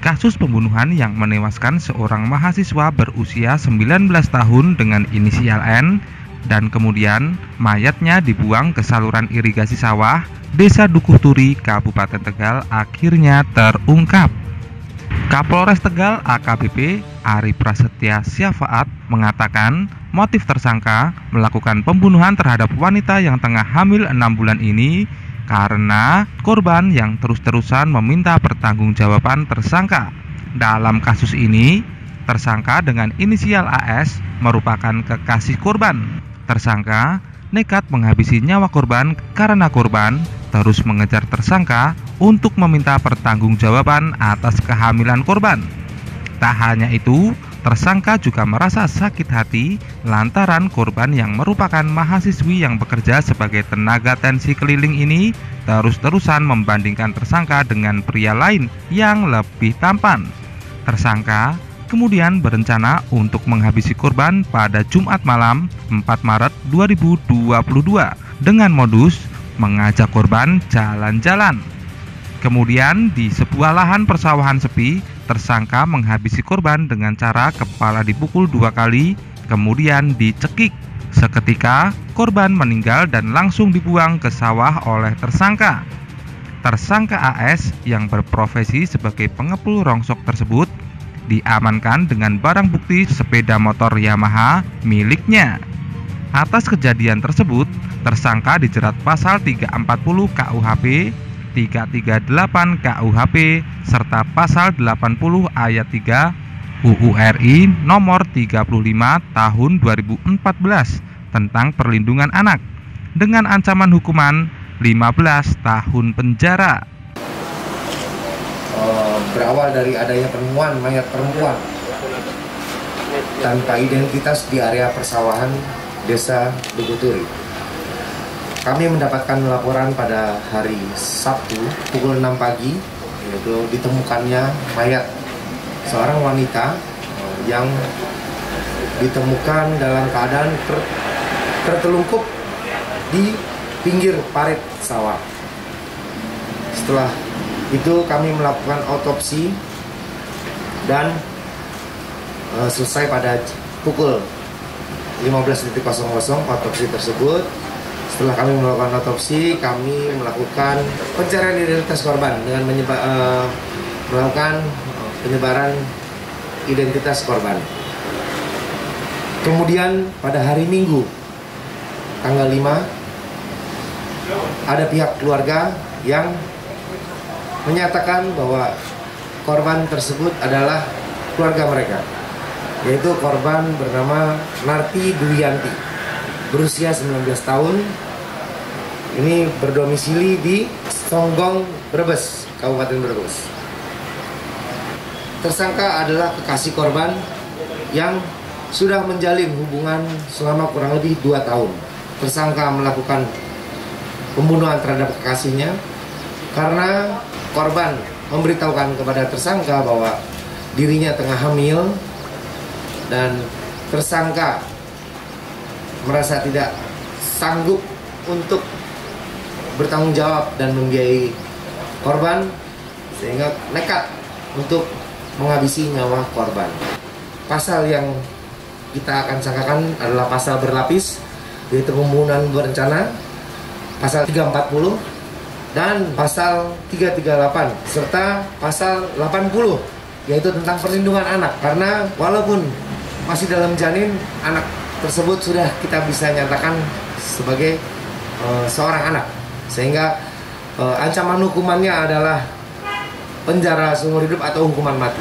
kasus pembunuhan yang menewaskan seorang mahasiswa berusia 19 tahun dengan inisial N dan kemudian mayatnya dibuang ke saluran irigasi sawah Desa Dukuh Turi, Kabupaten Tegal akhirnya terungkap. Kapolres Tegal AKBP Ari Prasetya Syafaat mengatakan motif tersangka melakukan pembunuhan terhadap wanita yang tengah hamil 6 bulan ini karena korban yang terus-terusan meminta pertanggungjawaban tersangka. Dalam kasus ini, tersangka dengan inisial AS merupakan kekasih korban. Tersangka nekat menghabisi nyawa korban karena korban terus mengejar tersangka untuk meminta pertanggungjawaban atas kehamilan korban. Tak hanya itu, tersangka juga merasa sakit hati lantaran korban yang merupakan mahasiswi yang bekerja sebagai tenaga tensi keliling ini terus-terusan membandingkan tersangka dengan pria lain yang lebih tampan. Tersangka kemudian berencana untuk menghabisi korban pada Jumat malam 4 Maret 2022 dengan modus mengajak korban jalan-jalan. Kemudian di sebuah lahan persawahan sepi, tersangka menghabisi korban dengan cara kepala dipukul 2 kali, kemudian dicekik. Seketika korban meninggal dan langsung dibuang ke sawah oleh tersangka. Tersangka AS yang berprofesi sebagai pengepul rongsok tersebut diamankan dengan barang bukti sepeda motor Yamaha miliknya. Atas kejadian tersebut, tersangka dijerat pasal 340 KUHP, 338 KUHP, serta pasal 80 ayat 3 UU RI nomor 35 tahun 2014 tentang perlindungan anak dengan ancaman hukuman 15 tahun penjara. Berawal dari adanya penemuan mayat perempuan tanpa identitas di area persawahan Desa Dukuh Turi. Kami mendapatkan laporan pada hari Sabtu pukul 6 pagi, yaitu ditemukannya mayat seorang wanita yang ditemukan dalam keadaan tertelungkup di pinggir parit sawah. Setelah itu kami melakukan otopsi dan selesai pada pukul 15.00 otopsi tersebut. Setelah kami melakukan otopsi, kami melakukan pencarian identitas korban dengan melakukan penyebaran identitas korban. Kemudian pada hari Minggu tanggal 5 ada pihak keluarga yang menyatakan bahwa korban tersebut adalah keluarga mereka, yaitu korban bernama Narti Duyanti, berusia 19 tahun. Ini berdomisili di Songgong, Brebes, Kabupaten Brebes. Tersangka adalah kekasih korban yang sudah menjalin hubungan selama kurang lebih 2 tahun. Tersangka melakukan pembunuhan terhadap kekasihnya karena korban memberitahukan kepada tersangka bahwa dirinya tengah hamil dan tersangka merasa tidak sanggup untuk bertanggung jawab dan membiayai korban, sehingga nekat untuk menghabisi nyawa korban. Pasal yang kita akan sangkakan adalah pasal berlapis, yaitu pembunuhan berencana, pasal 340 dan pasal 338 serta pasal 80, yaitu tentang perlindungan anak. Karena walaupun masih dalam janin, anak tersebut sudah kita bisa nyatakan sebagai seorang anak, sehingga ancaman hukumannya adalah penjara seumur hidup atau hukuman mati.